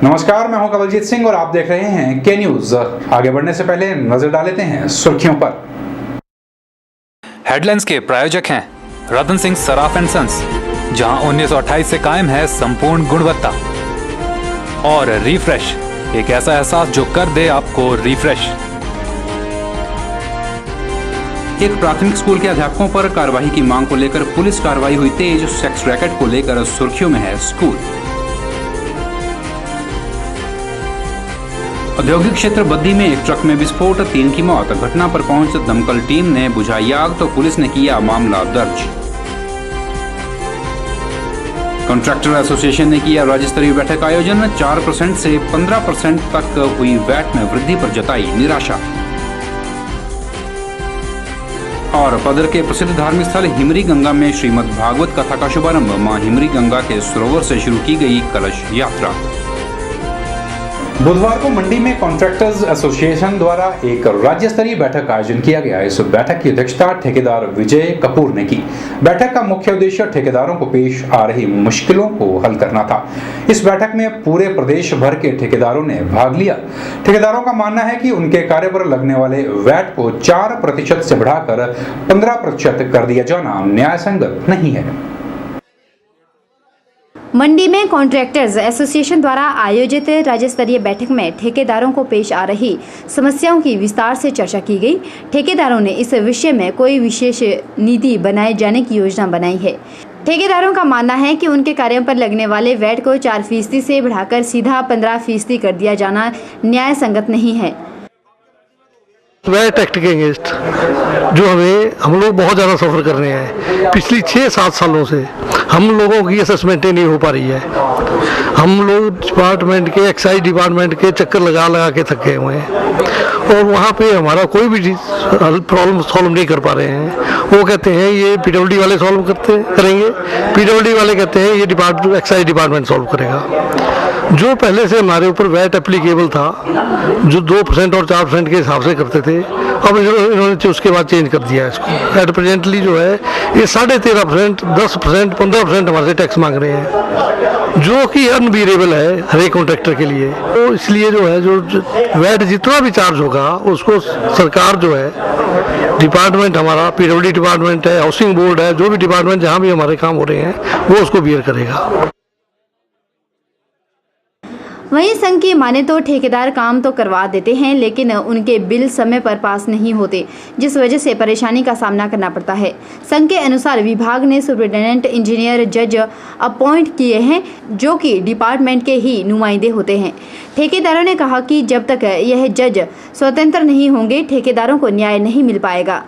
नमस्कार, मैं हूं कवलजीत सिंह और आप देख रहे हैं के न्यूज। आगे बढ़ने से पहले नजर डाल लेते हैं सुर्खियों पर। हेडलाइंस के प्रायोजक हैं रतन सिंह सराफ एंड सन्स, जहां 1928 से कायम है संपूर्ण गुणवत्ता। और रिफ्रेश, एक ऐसा एहसास जो कर दे आपको रिफ्रेश। एक प्राथमिक स्कूल के अध्यापकों पर कार्रवाई की मांग को लेकर पुलिस कार्रवाई हुई तेज। सेक्स रैकेट को लेकर सुर्खियों में है स्कूल। औद्योगिक क्षेत्र बद्दी में एक ट्रक में विस्फोट, 3 की मौत। घटना पर पहुंच दमकल टीम ने बुझाई आग तो पुलिस ने किया मामला दर्ज। कॉन्ट्रैक्टर एसोसिएशन ने किया राज्य स्तरीय बैठक का आयोजन। 4% से 15% तक हुई वैट में वृद्धि पर जताई निराशा। और पदर के प्रसिद्ध धार्मिक स्थल हिमरी गंगा में श्रीमद् भागवत कथा का शुभारंभ। मां हिमरी गंगा के सरोवर से शुरू की गई कलश यात्रा। बुधवार को मंडी में कॉन्ट्रैक्टर्स एसोसिएशन द्वारा एक राज्य स्तरीय बैठक का आयोजन किया गया। इस बैठक की अध्यक्षता ठेकेदार विजय कपूर ने की। बैठक का मुख्य उद्देश्य ठेकेदारों को पेश आ रही मुश्किलों को हल करना था। इस बैठक में पूरे प्रदेश भर के ठेकेदारों ने भाग लिया। ठेकेदारों का मानना है कि उनके कार्य पर लगने वाले वैट को 4% से बढ़ाकर 15% कर दिया जाना न्याय संगत नहीं है। मंडी में कॉन्ट्रैक्टर्स एसोसिएशन द्वारा आयोजित राज्य स्तरीय बैठक में ठेकेदारों को पेश आ रही समस्याओं की विस्तार से चर्चा की गई। ठेकेदारों ने इस विषय में कोई विशेष नीति बनाए जाने की योजना बनाई है। ठेकेदारों का मानना है कि उनके कार्यों पर लगने वाले वैट को 4% से बढ़ाकर सीधा 15% कर दिया जाना न्याय संगत नहीं है। वैट एक्ट के अगेंस्ट जो हम लोग बहुत ज़्यादा सफ़र कर रहे हैं पिछली 6-7 सालों से। हम लोगों की असेसमेंटें नहीं हो पा रही है। हम लोग डिपार्टमेंट के एक्साइज डिपार्टमेंट के चक्कर लगा के थके हुए हैं और वहाँ पे हमारा कोई भी प्रॉब्लम सॉल्व नहीं कर पा रहे हैं। वो कहते हैं ये पीडब्ल्यूडी वाले सॉल्व करेंगे, पीडब्ल्यूडी वाले कहते हैं ये एक्साइज डिपार्टमेंट सॉल्व करेगा। जो पहले से हमारे ऊपर वैट एप्लीकेबल था, जो 2% और 4% के हिसाब से करते थे, अब इन्होंने उसके बाद चेंज कर दिया है इसको। एट प्रेजेंटली जो है ये 13.5%, 10%, 15% हमारे से टैक्स मांग रहे हैं, जो कि अनबीरेबल है हर एक कॉन्ट्रैक्टर के लिए। तो इसलिए जो है जो वैट जितना भी चार्ज होगा उसको सरकार जो है डिपार्टमेंट, हमारा पीडब्ल्यूडी डिपार्टमेंट है, हाउसिंग बोर्ड है, जो भी डिपार्टमेंट जहाँ भी हमारे काम हो रहे हैं वो उसको बियर करेगा। वहीं संघ की माने तो ठेकेदार काम तो करवा देते हैं लेकिन उनके बिल समय पर पास नहीं होते, जिस वजह से परेशानी का सामना करना पड़ता है। संघ के अनुसार विभाग ने सुपरिटेंडेंट इंजीनियर जज अपॉइंट किए हैं जो कि डिपार्टमेंट के ही नुमाइंदे होते हैं। ठेकेदारों ने कहा कि जब तक यह जज स्वतंत्र नहीं होंगे ठेकेदारों को न्याय नहीं मिल पाएगा।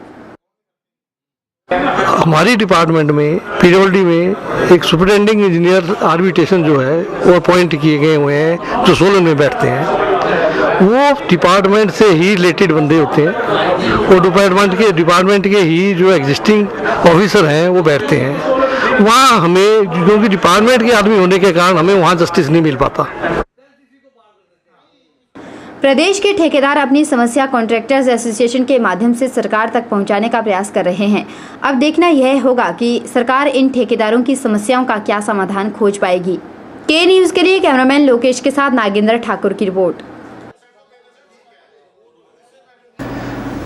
हमारी डिपार्टमेंट में पीडब्ल्यूडी में एक सुपरिटेंडिंग इंजीनियर आर्बिट्रेशन जो है वो अपॉइंट किए गए हुए हैं, जो सोलन में बैठते हैं। वो डिपार्टमेंट से ही रिलेटेड बंदे होते हैं और डिपार्टमेंट के ही जो एग्जिस्टिंग ऑफिसर हैं वो बैठते हैं वहाँ। हमें क्योंकि डिपार्टमेंट के आदमी होने के कारण हमें वहाँ जस्टिस नहीं मिल पाता। प्रदेश के ठेकेदार अपनी समस्या कॉन्ट्रैक्टर्स एसोसिएशन के माध्यम से सरकार तक पहुंचाने का प्रयास कर रहे हैं। अब देखना यह होगा कि सरकार इन ठेकेदारों की समस्याओं का क्या समाधान खोज पाएगी। के न्यूज के लिए कैमरामैन लोकेश के साथ नागेंद्र ठाकुर की रिपोर्ट।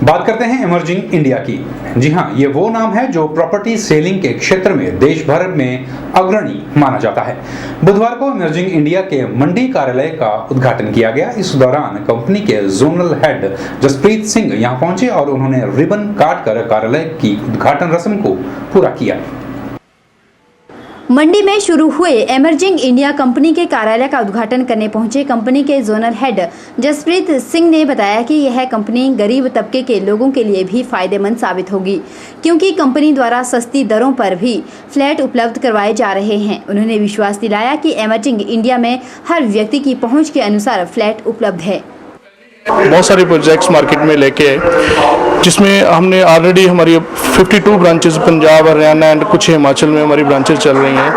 बात करते हैं इमर्जिंग इंडिया की। जी हाँ, ये वो नाम है जो प्रॉपर्टी सेलिंग के क्षेत्र में देश भर में अग्रणी माना जाता है। बुधवार को इमर्जिंग इंडिया के मंडी कार्यालय का उद्घाटन किया गया। इस दौरान कंपनी के जोनल हेड जसप्रीत सिंह यहां पहुंचे और उन्होंने रिबन काट कर कार्यालय की उद्घाटन रस्म को पूरा किया। मंडी में शुरू हुए इमर्जिंग इंडिया कंपनी के कार्यालय का उद्घाटन करने पहुंचे कंपनी के जोनल हेड जसप्रीत सिंह ने बताया कि यह कंपनी गरीब तबके के लोगों के लिए भी फायदेमंद साबित होगी, क्योंकि कंपनी द्वारा सस्ती दरों पर भी फ्लैट उपलब्ध करवाए जा रहे हैं। उन्होंने विश्वास दिलाया कि इमर्जिंग इंडिया में हर व्यक्ति की पहुंच के अनुसार फ्लैट उपलब्ध है। बहुत सारे प्रोजेक्ट्स मार्केट में लेके आए, जिसमें हमने ऑलरेडी हमारी 52 ब्रांचेस पंजाब, हरियाणा एंड कुछ हिमाचल में हमारी ब्रांचेस चल रही हैं।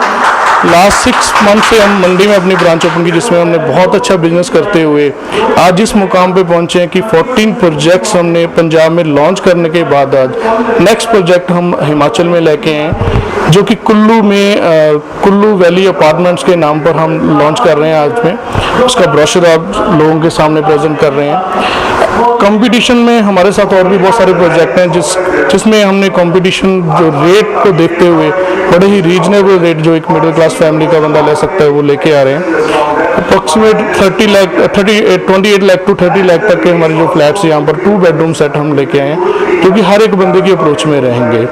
लास्ट 6 मंथ से हम मंडी में अपनी ब्रांच ओपन की, जिसमें हमने बहुत अच्छा बिजनेस करते हुए आज इस मुकाम पे पहुंचे हैं कि 14 प्रोजेक्ट्स हमने पंजाब में लॉन्च करने के बाद आज नेक्स्ट प्रोजेक्ट हम हिमाचल में लेके हैं, जो कि कुल्लू में कुल्लू वैली अपार्टमेंट्स के नाम पर हम लॉन्च कर रहे हैं आज में। उसका ब्रोशर आप लोगों के सामने प्रेजेंट कर रहे हैं। कंपटीशन में हमारे साथ और भी बहुत सारे प्रोजेक्ट हैं जिसमें हमने कंपटीशन जो रेट को देखते हुए बड़े ही रीजनेबल रेट जो एक मिडिल क्लास फैमिली का बंदा ले सकता है वो लेके आ रहे हैं। अप्रॉक्सीमेट 28 लाख टू 30 लाख तक के हमारे जो फ्लैट्स यहाँ पर 2 बेडरूम सेट हम लेके आए हैं, जो कि हर एक बंदे की अप्रोच में रहेंगे।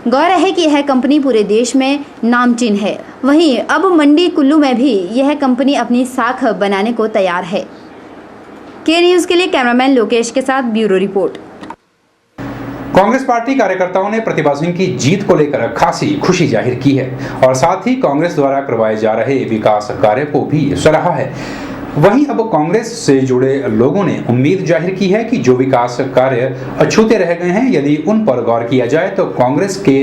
गौर है कि यह कंपनी पूरे देश में नामचीन है। वहीं अब मंडी कुल्लू में भी यह कंपनी अपनी साख बनाने को तैयार है। के न्यूज़ के लिए कैमरामैन लोकेश के साथ ब्यूरो रिपोर्ट। कांग्रेस पार्टी कार्यकर्ताओं ने प्रतिभा सिंह की जीत को लेकर खासी खुशी जाहिर की है और साथ ही कांग्रेस द्वारा करवाए जा रहे विकास कार्य को भी सराहा है। वहीं अब कांग्रेस से जुड़े लोगों ने उम्मीद जाहिर की है कि जो विकास कार्य अछूते रह गए हैं, यदि उन पर गौर किया जाए तो कांग्रेस के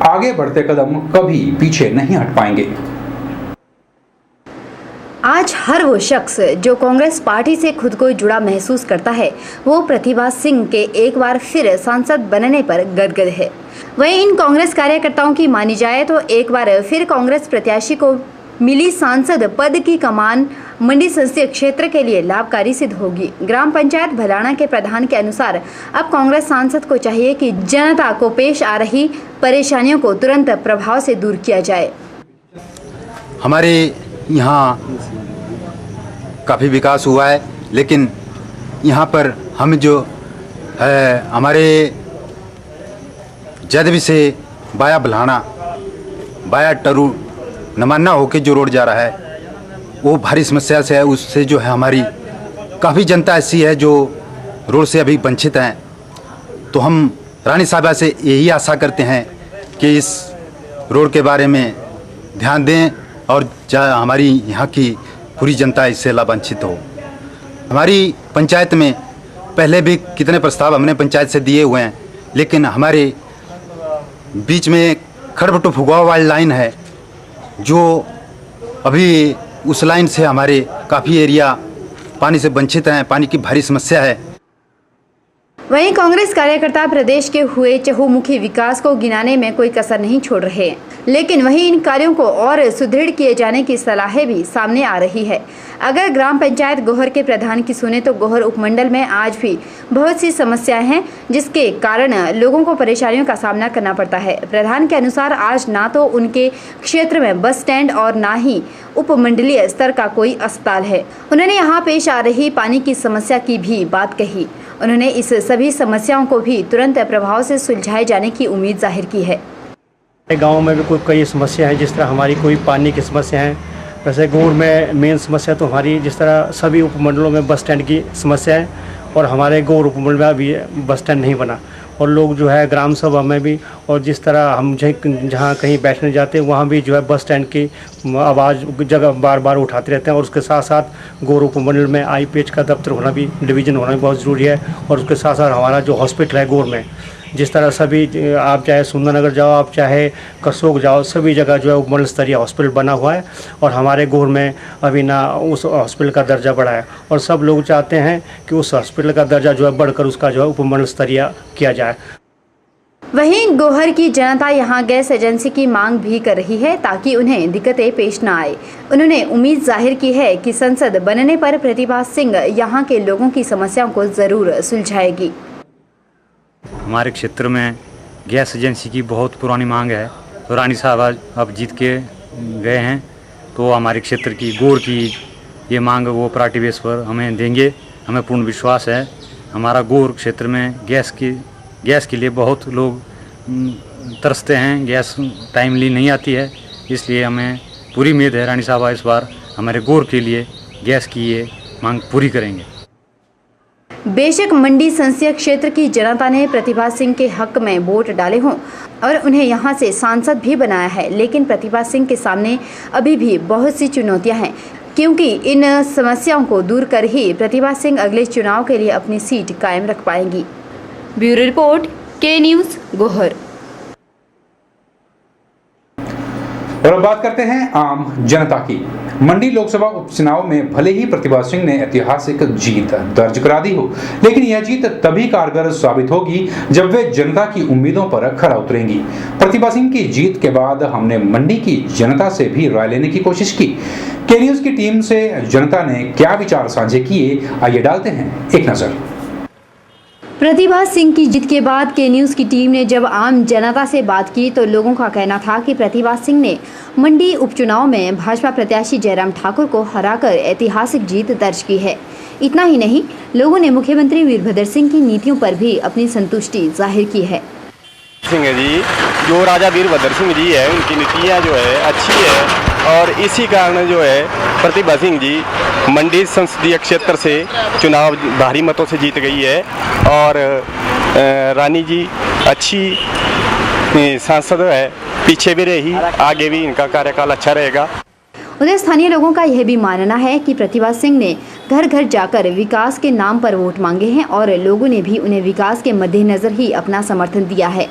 आगे बढ़ते कदम कभी पीछे नहीं हट पाएंगे। आज हर वो शख्स जो कांग्रेस पार्टी से खुद को जुड़ा महसूस करता है, वो प्रतिभा सिंह के एक बार फिर सांसद बनने पर गदगद है। वहीं इन कांग्रेस कार्यकर्ताओं की मानी जाए तो एक बार फिर कांग्रेस प्रत्याशी को मिली सांसद पद की कमान मंडी संसदीय क्षेत्र के लिए लाभकारी सिद्ध होगी। ग्राम पंचायत भलाना के प्रधान के अनुसार अब कांग्रेस सांसद को चाहिए कि जनता को पेश आ रही परेशानियों को तुरंत प्रभाव से दूर किया जाए। हमारे यहाँ काफ़ी विकास हुआ है, लेकिन यहाँ पर हम जो है हमारे जदवी से बाया भलाना बाया टरू नमाना होके जो रोड जा रहा है वो भारी समस्या से है। उससे जो है हमारी काफ़ी जनता ऐसी है जो रोड से अभी वंचित हैं। तो हम रानी साहबा से यही आशा करते हैं कि इस रोड के बारे में ध्यान दें और हमारी यहाँ की पूरी जनता इससे लाभान्वित हो। हमारी पंचायत में पहले भी कितने प्रस्ताव हमने पंचायत से दिए हुए हैं, लेकिन हमारे बीच में खड़बटू फुगाव वाली लाइन है जो अभी उस लाइन से हमारे काफ़ी एरिया पानी से वंचित हैं। पानी की भारी समस्या है। वहीं कांग्रेस कार्यकर्ता प्रदेश के हुए चहुमुखी विकास को गिनाने में कोई कसर नहीं छोड़ रहे हैं, लेकिन वहीं इन कार्यों को और सुदृढ़ किए जाने की सलाहें भी सामने आ रही है। अगर ग्राम पंचायत गोहर के प्रधान की सुने तो गोहर उपमंडल में आज भी बहुत सी समस्याएं हैं, जिसके कारण लोगों को परेशानियों का सामना करना पड़ता है। प्रधान के अनुसार आज ना तो उनके क्षेत्र में बस स्टैंड और ना ही उपमंडलीय स्तर का कोई अस्पताल है। उन्होंने यहाँ पेश आ रही पानी की समस्या की भी बात कही। उन्होंने इस सभी समस्याओं को भी तुरंत प्रभाव से सुलझाए जाने की उम्मीद जाहिर की है। गांव में भी कई समस्या है, जिस तरह हमारी कोई पानी की समस्या है। वैसे गोर में मेन समस्या तो हमारी जिस तरह सभी उपमंडलों में बस स्टैंड की समस्या है और हमारे गोर उपमंडल में अभी बस स्टैंड नहीं बना और लोग जो है ग्राम सभा में भी और जिस तरह हम जहाँ कहीं बैठने जाते हैं वहाँ भी जो है बस स्टैंड की आवाज़ जगह बार बार उठाते रहते हैं। और उसके साथ साथ गोर उपमंडल में IPH का दफ्तर होना भी, डिवीज़न होना भी बहुत ज़रूरी है। और उसके साथ साथ हमारा जो हॉस्पिटल है गोर में, जिस तरह सभी आप चाहे सुंदरनगर जाओ, आप चाहे करसोग जाओ, सभी जगह जो है उपमंडल स्तरीय हॉस्पिटल बना हुआ है और हमारे गोर में अभी ना उस हॉस्पिटल का दर्जा बढ़ा है और सब लोग चाहते हैं कि उस हॉस्पिटल का दर्जा जो है बढ़कर उसका जो है उपमंडल स्तरीय किया जाए। वहीं गोहर की जनता यहां गैस एजेंसी की मांग भी कर रही है ताकि उन्हें दिक्कतें पेश न आए। उन्होंने उम्मीद जाहिर की है कि संसद बनने पर प्रतिभा सिंह यहां के लोगों की समस्याओं को जरूर सुलझाएगी। हमारे क्षेत्र में गैस एजेंसी की बहुत पुरानी मांग है तो रानी साहब अब जीत के गए हैं, तो हमारे क्षेत्र की गोर की ये मांग वो प्रायोरिटी बेस पर हमें देंगे। हमें पूर्ण विश्वास है। हमारा गोर क्षेत्र में गैस के लिए बहुत लोग तरसते हैं, गैस टाइमली नहीं आती है, इसलिए हमें पूरी उम्मीद है रानी साहब इस बार हमारे गोर के लिए गैस की ये मांग पूरी करेंगे। बेशक मंडी संसदीय क्षेत्र की जनता ने प्रतिभा सिंह के हक में वोट डाले हों और उन्हें यहां से सांसद भी बनाया है, लेकिन प्रतिभा सिंह के सामने अभी भी बहुत सी चुनौतियां हैं, क्योंकि इन समस्याओं को दूर कर ही प्रतिभा सिंह अगले चुनाव के लिए अपनी सीट कायम रख पाएंगी। ब्यूरो रिपोर्ट, के न्यूज़, गोहर। और अब बात करते हैं आम जनता की। मंडी लोकसभा उपचुनाव में भले ही प्रतिभा सिंह ने ऐतिहासिक जीत दर्ज करा दी हो, लेकिन यह जीत तभी कारगर साबित होगी जब वे जनता की उम्मीदों पर खरा उतरेंगी। प्रतिभा सिंह की जीत के बाद हमने मंडी की जनता से भी राय लेने की कोशिश की। के न्यूज की टीम से जनता ने क्या विचार साझे किए, आइए डालते हैं एक नजर। प्रतिभा सिंह की जीत के बाद के न्यूज़ की टीम ने जब आम जनता से बात की तो लोगों का कहना था कि प्रतिभा सिंह ने मंडी उपचुनाव में भाजपा प्रत्याशी जयराम ठाकुर को हराकर ऐतिहासिक जीत दर्ज की है। इतना ही नहीं, लोगों ने मुख्यमंत्री वीरभद्र सिंह की नीतियों पर भी अपनी संतुष्टि जाहिर की है। सिंह जी, जो राजा वीरभद्र सिंह जी है, उनकी नीतियाँ जो है अच्छी है और इसी कारण जो है प्रतिभा सिंह जी मंडी संसदीय क्षेत्र से चुनाव भारी मतों से जीत गई है और रानी जी अच्छी सांसद है, पीछे भी रही, आगे भी इनका कार्यकाल अच्छा रहेगा। उधर स्थानीय लोगों का यह भी मानना है कि प्रतिभा सिंह ने घर घर जाकर विकास के नाम पर वोट मांगे हैं और लोगों ने भी उन्हें विकास के मद्देनजर ही अपना समर्थन दिया है।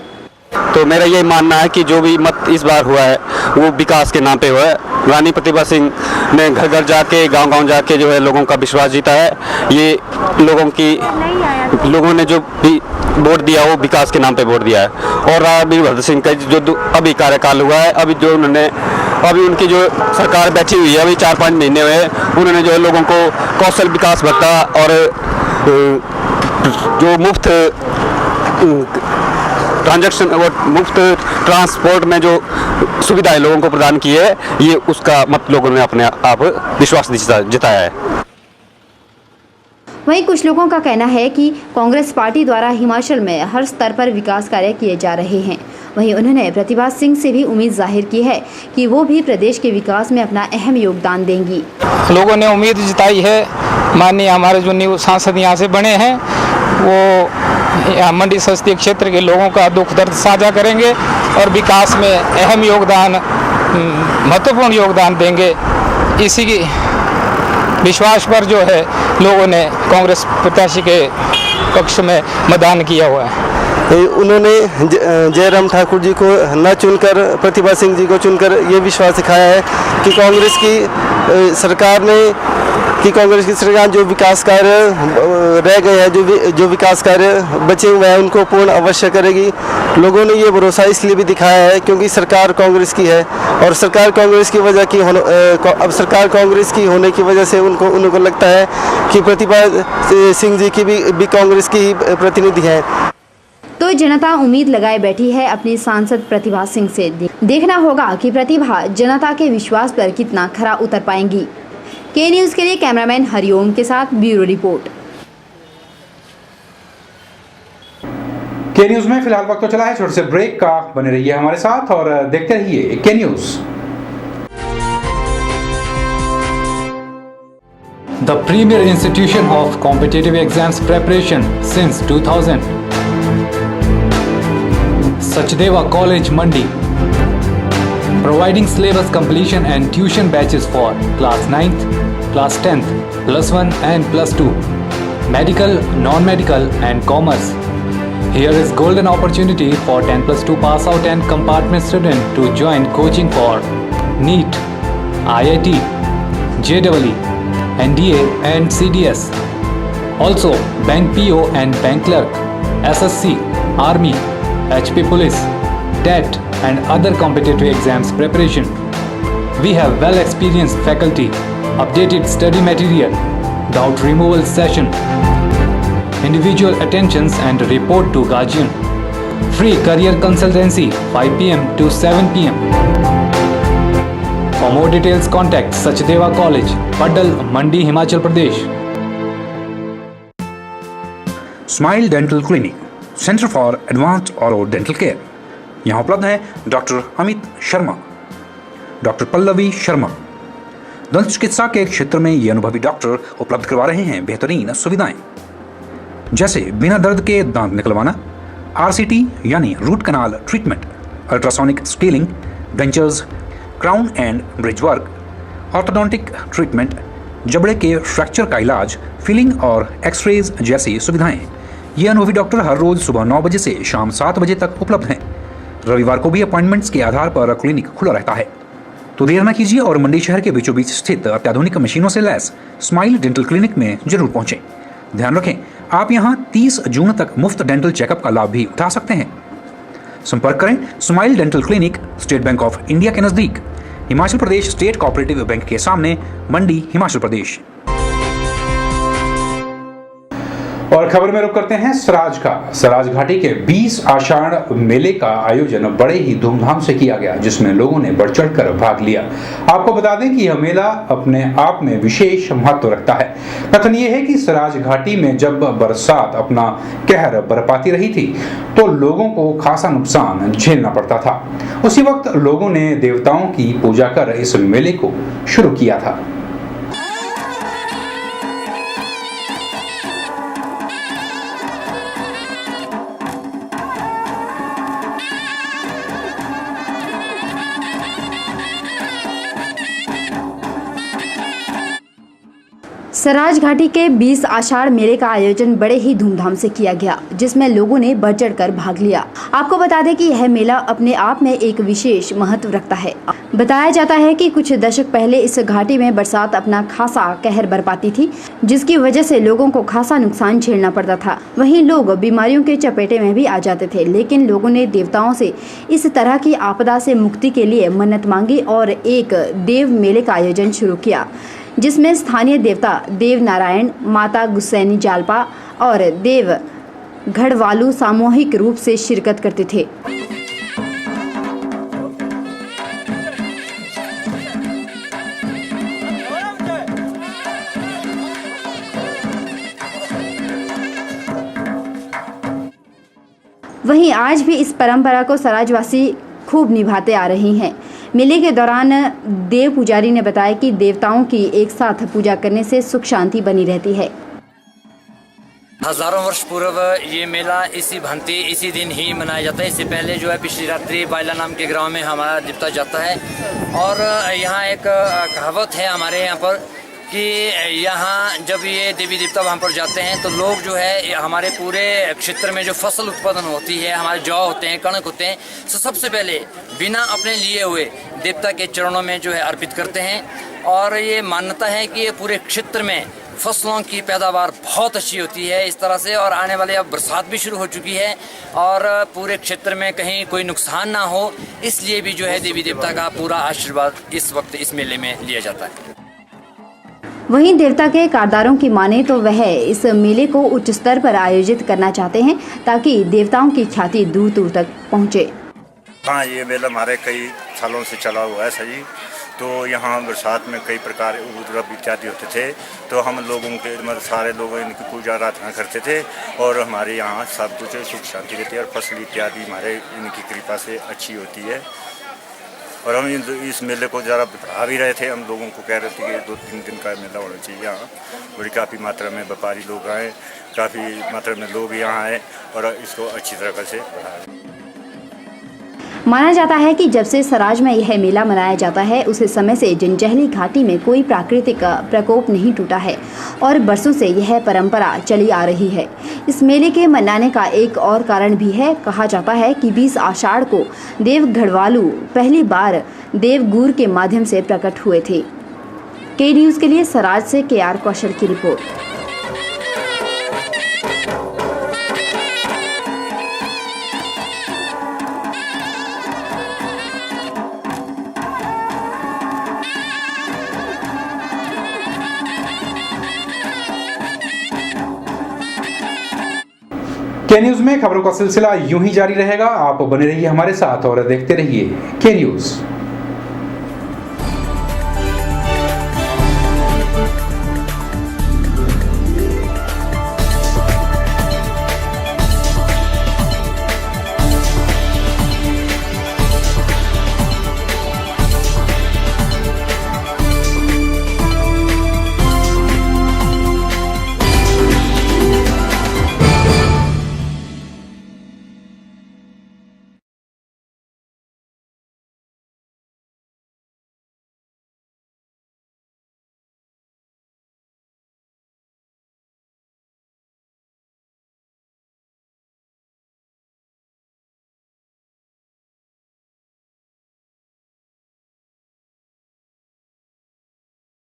तो मेरा ये मानना है कि जो भी मत इस बार हुआ है वो विकास के नाम पे हुआ है। रानी प्रतिभा सिंह ने घर घर जाके गांव-गांव जाके जो है लोगों का विश्वास जीता है। ये लोगों ने जो भी वोट दिया वो विकास के नाम पे वोट दिया है। और राजा वीरभद्र सिंह का जो अभी कार्यकाल हुआ है, अभी उनकी जो सरकार बैठी हुई है, अभी 4-5 महीने हुए, उन्होंने जो है लोगों को कौशल विकास भत्ता और जो मुफ्त ट्रांजैक्शन और मुफ्त ट्रांसपोर्ट में जो सुविधाएं लोगों को प्रदान की है, ये उसका मत लोगों ने अपने आप विश्वास जताया है। वहीं कुछ लोगों का कहना है कि कांग्रेस पार्टी द्वारा हिमाचल में हर स्तर पर विकास कार्य किए जा रहे हैं। वहीं उन्होंने प्रतिभा सिंह से भी उम्मीद जाहिर की है कि वो भी प्रदेश के विकास में अपना अहम योगदान देंगी। लोगों ने उम्मीद जताई है, माननीय हमारे जो न्यू सांसद यहाँ से बने हैं वो मंडी संसदीय क्षेत्र के लोगों का दुख दर्द साझा करेंगे और विकास में अहम योगदान, महत्वपूर्ण योगदान देंगे। इसी की विश्वास पर जो है लोगों ने कांग्रेस प्रत्याशी के पक्ष में मतदान किया हुआ है। उन्होंने जयराम ठाकुर जी को न चुनकर प्रतिभा सिंह जी को चुनकर ये विश्वास दिखाया है कि कांग्रेस की सरकार जो विकास कार्य रह गए हैं, जो विकास कार्य बचे हुए हैं, उनको पूर्ण अवश्य करेगी। लोगों ने ये भरोसा इसलिए भी दिखाया है क्योंकि सरकार कांग्रेस की है और सरकार कांग्रेस की वजह की अब सरकार कांग्रेस की होने की वजह से उनको लगता है कि प्रतिभा सिंह जी की भी कांग्रेस की ही प्रतिनिधि है। तो जनता उम्मीद लगाए बैठी है अपनी सांसद प्रतिभा सिंह से। देखना होगा कि प्रतिभा जनता के विश्वास पर कितना खरा उतर पाएंगी। के न्यूज़ के लिए कैमरामैन हरिओम के साथ ब्यूरो रिपोर्ट। के न्यूज़ में फिलहाल वक्त तो चला है छोटे से ब्रेक का, बने रहिए हमारे साथ और देखते रहिए के news. The premier institution of competitive exams preparation since 2000. Sachdeva College Mandi, providing syllabus completion and tuition batches for class 9th, class 10th, plus 1 and plus 2, medical, non-medical and commerce. Here is golden opportunity for 10 plus 2 pass out and compartment student to join coaching for NEET, IIT, JEE, NDA and CDS. Also bank PO and bank clerk, SSC, Army, HP Police, TET and other competitive exams preparation. We have well experienced faculty, updated study material, doubt removal session, individual attentions and report to guardian. Free career consultancy 5 PM to 7 PM. For more details contact Sachdeva College, Paddal, Mandi, Himachal Pradesh. Smile dental clinic, centre for advanced Auro dental care. यहाँ उपलब्ध है doctor Amit Sharma, doctor Pallavi Sharma. दंत चिकित्सा के क्षेत्र में ये अनुभवी डॉक्टर उपलब्ध करवा रहे हैं बेहतरीन सुविधाएं, जैसे बिना दर्द के दांत निकलवाना, RCT यानी root canal treatment, ultrasonic scaling, dentures, crown and bridge work, orthodontic treatment, जबड़े के फ्रैक्चर का इलाज, फिलिंग और एक्सरेज जैसी सुविधाएं। ये अनुभवी डॉक्टर हर रोज सुबह 9 बजे से शाम 7 बजे तक उपलब्ध हैं। रविवार को भी अपॉइंटमेंट्स के आधार पर क्लिनिक खुला रहता है। तो देर न कीजिए और मंडी शहर के बीचों बीच स्थित अत्याधुनिक मशीनों से लैस स्माइल डेंटल क्लिनिक में जरूर पहुंचें। ध्यान रखें, आप यहां 30 जून तक मुफ्त डेंटल चेकअप का लाभ भी उठा सकते हैं। संपर्क करें smile dental clinic, state bank of India के नजदीक, Himachal Pradesh state cooperative bank के सामने, मंडी, हिमाचल प्रदेश। और खबर में रुक करते हैं सराज का। सराज घाटी के 20 आषाढ़ मेले का आयोजन बड़े ही धूमधाम से किया गया, जिसमें लोगों ने बढ़ चढ़कर भाग लिया। आपको बता दें कि यह मेला अपने आप में विशेष महत्व रखता है। कथन यह है कि सराज घाटी में जब बरसात अपना कहर बरपाती रही थी तो लोगों को खासा नुकसान झेलना पड़ता था। उसी वक्त लोगों ने देवताओं की पूजा कर इस मेले को शुरू किया था। सराज घाटी के 20 आषाढ़ मेले का आयोजन बड़े ही धूमधाम से किया गया, जिसमें लोगों ने बढ़ चढ़कर भाग लिया। आपको बता दें कि यह मेला अपने आप में एक विशेष महत्व रखता है। बताया जाता है कि कुछ दशक पहले इस घाटी में बरसात अपना खासा कहर बरपाती थी, जिसकी वजह से लोगों को खासा नुकसान झेलना पड़ता था। वहीं लोग बीमारियों के चपेटे में भी आ जाते थे, लेकिन लोगों ने देवताओं से इस तरह की आपदा से मुक्ति के लिए मन्नत मांगी और एक देव मेले का आयोजन शुरू किया, जिसमें स्थानीय देवता देव नारायण, माता गुस्सैनी जालपा और देव घड़वालू सामूहिक रूप से शिरकत करते थे। वहीं आज भी इस परंपरा को सराजवासी खूब निभाते आ रही हैं। मेले के दौरान देव पुजारी ने बताया कि देवताओं की एक साथ पूजा करने से सुख शांति बनी रहती है। हजारों वर्ष पूर्व ये मेला इसी भांति इसी दिन ही मनाया जाता है। इससे पहले जो है पिछली रात्रि बाइला नाम के गांव में हमारा देवता जाता है और यहाँ एक कहावत है हमारे यहाँ पर कि यहाँ जब ये देवी देवता वहाँ पर जाते हैं तो लोग जो है हमारे पूरे क्षेत्र में जो फसल उत्पादन होती है, हमारे जौ होते हैं, कणक होते हैं, तो सबसे पहले बिना अपने लिए हुए देवता के चरणों में जो है अर्पित करते हैं। और ये मान्यता है कि ये पूरे क्षेत्र में फसलों की पैदावार बहुत अच्छी होती है इस तरह से। और आने वाले अब बरसात भी शुरू हो चुकी है और पूरे क्षेत्र में कहीं कोई नुकसान ना हो, इसलिए भी जो है देवी देवता का पूरा आशीर्वाद इस वक्त इस मेले में लिया जाता है। वहीं देवता के कारदारों की माने तो वह इस मेले को उच्च स्तर पर आयोजित करना चाहते हैं ताकि देवताओं की ख्याति दूर दूर तक पहुंचे। हाँ, ये मेला हमारे कई सालों से चला हुआ है सही। तो यहाँ बरसात में कई प्रकार उपद्रव इत्यादि होते थे, तो हम लोगों के मतलब सारे लोग इनकी पूजा आराधना करते थे और हमारे यहाँ सब कुछ सुख शांति रहती है और फसल इत्यादि हमारे इनकी कृपा से अच्छी होती है। और हम इस मेले को ज़रा बढ़ा भी रहे थे, हम लोगों को कह रहे थे कि 2-3 दिन का मेला होना चाहिए यहाँ। बड़ी काफ़ी मात्रा में व्यापारी लोग आए, काफ़ी मात्रा में लोग यहाँ आए और इसको अच्छी तरह से बढ़ाए। माना जाता है कि जब से सराज में यह मेला मनाया जाता है उस समय से जंजैहली घाटी में कोई प्राकृतिक प्रकोप नहीं टूटा है और बरसों से यह परंपरा चली आ रही है। इस मेले के मनाने का एक और कारण भी है। कहा जाता है कि 20 आषाढ़ को देव घड़वालू पहली बार देवगुर के माध्यम से प्रकट हुए थे। के न्यूज़ के लिए सराज से KR कौशल की रिपोर्ट। के न्यूज में खबरों का सिलसिला यूं ही जारी रहेगा। आप बने रहिए हमारे साथ और देखते रहिए के न्यूज।